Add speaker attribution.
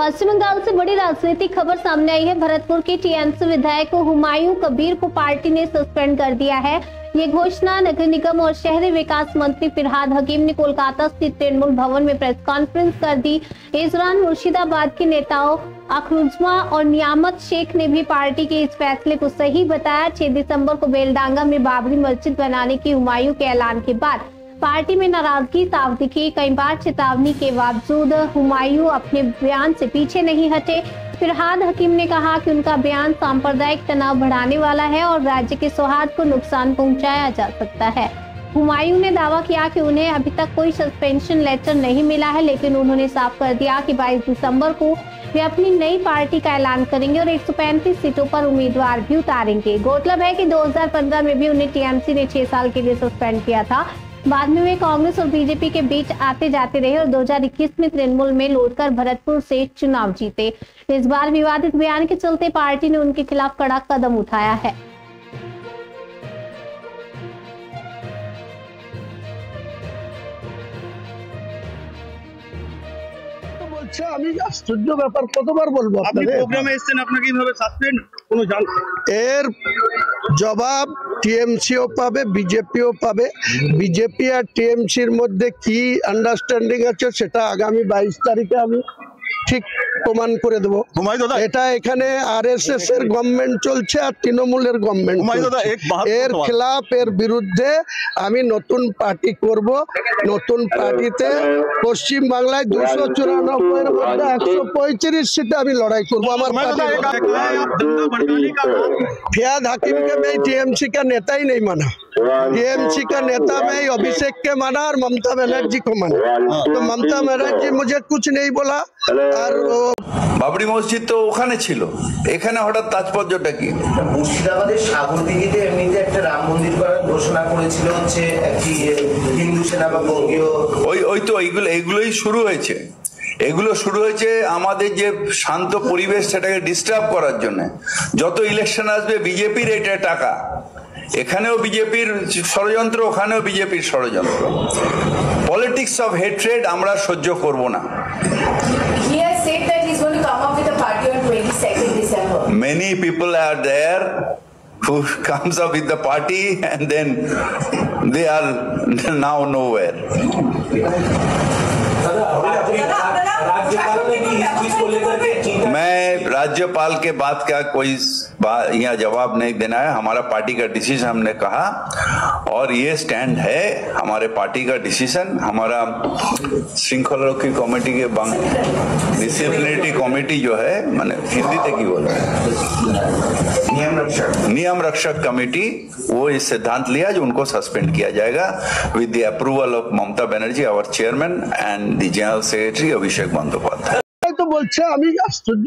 Speaker 1: पश्चिम बंगाल से बड़ी राजनीतिक खबर सामने आई है। भरतपुर के टीएमसी विधायक हुमायूं कबीर को पार्टी ने सस्पेंड कर दिया है। ये घोषणा नगर निगम और शहरी विकास मंत्री फिरहाद हकीम ने कोलकाता स्थित तृणमूल भवन में प्रेस कॉन्फ्रेंस कर दी। इस दौरान मुर्शिदाबाद के नेताओं अखरुजमा और नियामत शेख ने भी पार्टी के इस फैसले को सही बताया। 6 दिसंबर को बेलडांगा में बाबरी मस्जिद बनाने की हुमायूं के ऐलान के बाद पार्टी में नाराजगी साफ दिखी। कई बार चेतावनी के बावजूद हुमायूं अपने बयान से पीछे नहीं हटे। फिरहाद हकीम ने कहा कि उनका बयान सांप्रदायिक तनाव बढ़ाने वाला है और राज्य के सौहार्द को नुकसान पहुंचाया जा सकता है। हुमायूं ने दावा किया कि उन्हें अभी तक कोई सस्पेंशन लेटर नहीं मिला है, लेकिन उन्होंने साफ कर दिया कि 22 दिसंबर को वे अपनी नई पार्टी का ऐलान करेंगे और 135 सीटों पर उम्मीदवार भी उतारेंगे। गौरतलब है कि 2015 में भी उन्हें टीएमसी ने 6 साल के लिए सस्पेंड किया था। बाद में वे कांग्रेस और बीजेपी के बीच आते जाते रहे और 2021 में तृणमूल में लौटकर भरतपुर से चुनाव जीते। इस बार विवादित बयान के चलते पार्टी ने उनके खिलाफ कड़ा कदम उठाया है।
Speaker 2: আমি আশ্চর্য ব্যাপার কতবার বলবো আপনাদের
Speaker 3: প্রোগ্রামে এসেছেন আপনাকে এইভাবে সাসপেন্ড কোনো জান
Speaker 2: এর জবাব টিএমসিও পাবে বিজেপিও পাবে। বিজেপি আর টিএমসির মধ্যে কি আন্ডারস্ট্যান্ডিং আছে সেটা আগামী 22 তারিখে আমি ঠিক প্রমাণ করে দেব। এটা এখানে আরএসএস এর গভর্নমেন্ট চলছে আর তৃণমূলের গভর্নমেন্ট, এর খেলাফ এর বিরুদ্ধে আমি নতুন পার্টি করব। নতুন পার্টিতে পশ্চিম বাংলায় 294 এর মধ্যে 135 সিটে আমি লড়াই করব। আমার फिरहाद हकीम के मैं टीएमसी का नेता ही नहीं माना। टीएमसी का नेता मैं अभिषेक के माना और ममता बनर्जी को माना। तो ममता बनर्जी मुझे कुछ नहीं बोला। और
Speaker 4: বাবরি মসজিদ তো ওখানে ছিল, এখানে হঠাৎ তাৎপর্যটা কি?
Speaker 5: মুর্শিদাবাদের সাগরদিঘিতে এমনিতে একটা রাম মন্দির করার ঘোষণা করেছিল হচ্ছে একটি হিন্দু সেনা বা বঙ্গীয়
Speaker 4: ওই তো এইগুলোই শুরু হয়েছে। এগুলো শুরু হয়েছে আমাদের যে শান্ত পরিবেশ সেটাকে ডিস্টার্ব করার জন্য। যত ইলেকশন আসবে বিজেপির এটা টাকা, এখানেও বিজেপির ষড়যন্ত্র, ওখানেও বিজেপির ষড়যন্ত্র। পলিটিক্স অফ হেট্রেড আমরা সহ্য করব না। Many people are there who comes up with the party and then they are now nowhere. मैं राज्यपाल के बात का कोई यहाँ जवाब नहीं देना है। हमारा पार्टी का डिसीजन हमने कहा और ये स्टैंड है हमारे पार्टी का डिसीजन। हमारा श्रृंखला रक्षी कमेटी के डिसिप्लिनरी कमेटी जो है, मैंने हिंदी तक ही बोला, नियम रक्षक कमेटी, वो इस सिद्धांत लिया जो उनको सस्पेंड किया जाएगा with the approval of Mamata Banerjee our chairman and the general secretary Abhishek Bandopadhyay.
Speaker 2: तो बोलছে আমি আশ্চর্য